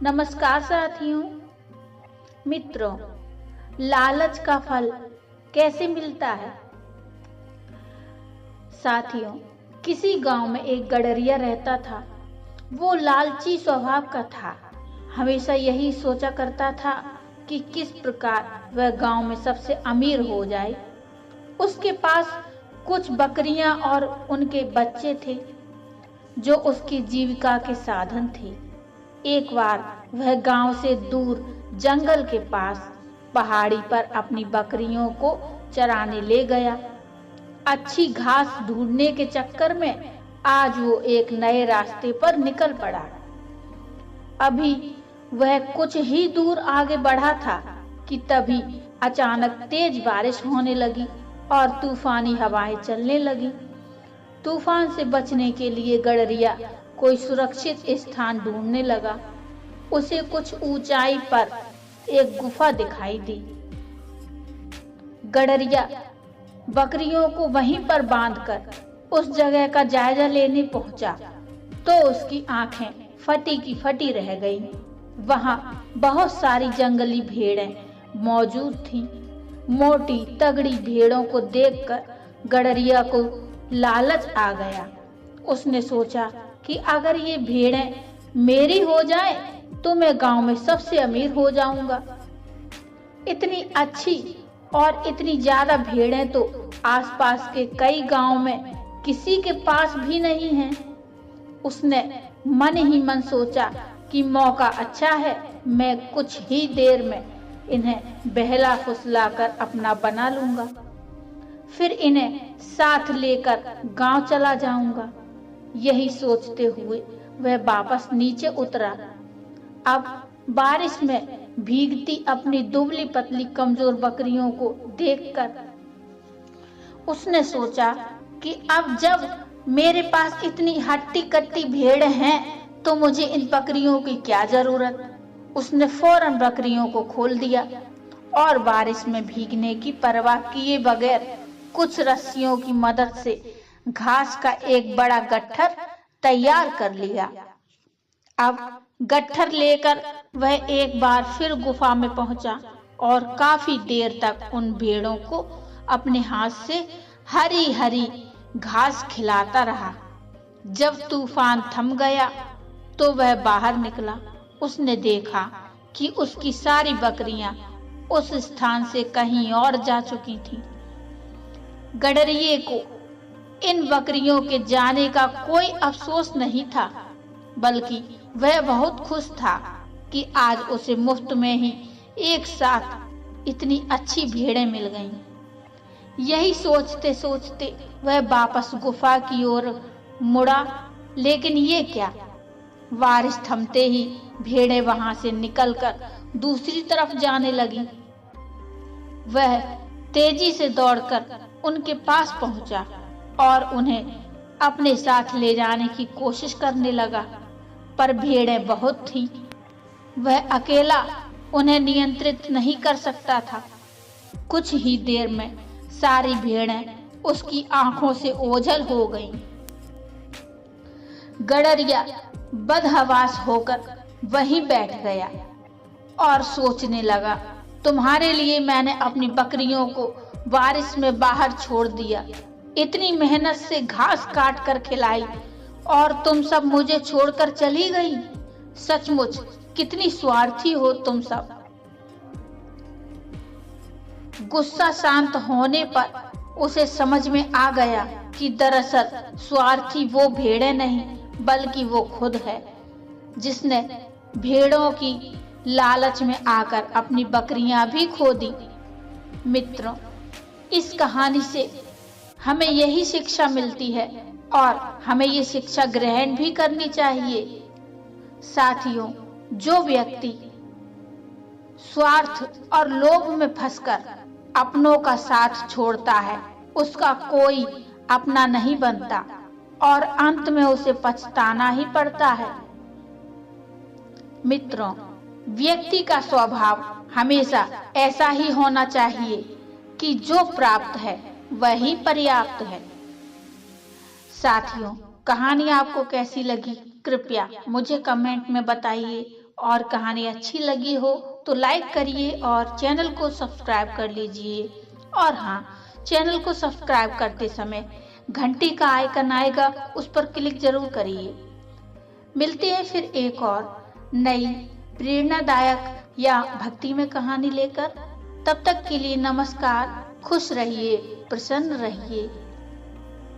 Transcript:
नमस्कार साथियों। मित्रों, लालच का फल कैसे मिलता है। साथियों, किसी गांव में एक गडरिया रहता था। वो लालची स्वभाव का था। हमेशा यही सोचा करता था कि किस प्रकार वह गांव में सबसे अमीर हो जाए। उसके पास कुछ बकरियां और उनके बच्चे थे जो उसकी जीविका के साधन थे। एक बार वह गांव से दूर जंगल के पास पहाड़ी पर अपनी बकरियों को चराने ले गया। अच्छी घास ढूंढने के चक्कर में आज वो एक नए रास्ते पर निकल पड़ा। अभी वह कुछ ही दूर आगे बढ़ा था कि तभी अचानक तेज बारिश होने लगी और तूफानी हवाएं चलने लगी। तूफान से बचने के लिए गडरिया कोई सुरक्षित स्थान ढूंढने लगा। उसे कुछ ऊंचाई पर एक गुफा दिखाई दी। गडरिया बकरियों को वहीं पर बांधकर उस जगह का जायजा लेने पहुंचा तो उसकी आंखें फटी की फटी रह गईं। वहां बहुत सारी जंगली भेड़ें मौजूद थीं। मोटी तगड़ी भेड़ों को देखकर गडरिया को लालच आ गया। उसने सोचा कि अगर ये भेड़ें मेरी हो जाएं तो मैं गांव में सबसे अमीर हो जाऊंगा। इतनी अच्छी और इतनी ज्यादा भेड़ें तो आसपास के कई गांव में किसी के पास भी नहीं हैं। उसने मन ही मन सोचा कि मौका अच्छा है, मैं कुछ ही देर में इन्हें बहला फुसलाकर अपना बना लूंगा, फिर इन्हें साथ लेकर गांव चला जाऊंगा। यही सोचते हुए वह वापस नीचे उतरा। अब बारिश में भीगती अपनी दुबली पतली कमजोर बकरियों को देखकर उसने सोचा कि अब जब मेरे पास इतनी हट्टी कट्टी भेड़ हैं तो मुझे इन बकरियों की क्या जरूरत। उसने फौरन बकरियों को खोल दिया और बारिश में भीगने की परवाह किए बगैर कुछ रस्सियों की मदद से घास का एक बड़ा गट्ठर तैयार कर लिया। अब गट्ठर लेकर वह एक बार फिर गुफा में पहुंचा और काफी देर तक उन भेड़ों को अपने हाथ से हरी हरी घास खिलाता रहा। जब तूफान थम गया तो वह बाहर निकला। उसने देखा कि उसकी सारी बकरियां उस स्थान से कहीं और जा चुकी थीं। गडरिये को इन बकरियों के जाने का कोई अफसोस नहीं था, बल्कि वह बहुत खुश था कि आज उसे मुफ्त में ही एक साथ इतनी अच्छी भेड़ें मिल गईं। यही सोचते सोचते वह वापस गुफा की ओर मुड़ा, लेकिन ये क्या, बारिश थमते ही भेड़ें वहां से निकलकर दूसरी तरफ जाने लगी। वह तेजी से दौड़कर उनके पास पहुंचा और उन्हें अपने साथ ले जाने की कोशिश करने लगा, पर भेड़ें बहुत थीं। वह अकेला उन्हें नियंत्रित नहीं कर सकता था। कुछ ही देर में सारी भेड़ें उसकी आंखों से ओझल हो गईं। गडरिया बदहवास होकर वहीं बैठ गया और सोचने लगा, तुम्हारे लिए मैंने अपनी बकरियों को बारिश में बाहर छोड़ दिया, इतनी मेहनत से घास काट कर खिलाई और तुम सब मुझे छोड़कर चली गई। सचमुच कितनी स्वार्थी हो तुम सब। गुस्सा शांत होने पर उसे समझ में आ गया कि दरअसल स्वार्थी वो भेड़ें नहीं बल्कि वो खुद है, जिसने भेड़ों की लालच में आकर अपनी बकरियां भी खो दी। मित्रों, इस कहानी से हमें यही शिक्षा मिलती है और हमें ये शिक्षा ग्रहण भी करनी चाहिए। साथियों, जो व्यक्ति स्वार्थ और लोभ में फंसकर अपनों का साथ छोड़ता है, उसका कोई अपना नहीं बनता और अंत में उसे पछताना ही पड़ता है। मित्रों, व्यक्ति का स्वभाव हमेशा ऐसा ही होना चाहिए कि जो प्राप्त है वही पर्याप्त है। साथियों, कहानी आपको कैसी लगी कृपया मुझे कमेंट में बताइए और कहानी अच्छी लगी हो तो लाइक करिए और चैनल को सब्सक्राइब कर लीजिए। और हाँ, चैनल को सब्सक्राइब करते समय घंटी का आइकन आएगा, उस पर क्लिक जरूर करिए। मिलते हैं फिर एक और नई प्रेरणादायक या भक्तिमय कहानी लेकर। तब तक के लिए नमस्कार। खुश रहिए, प्रसन्न रहिए।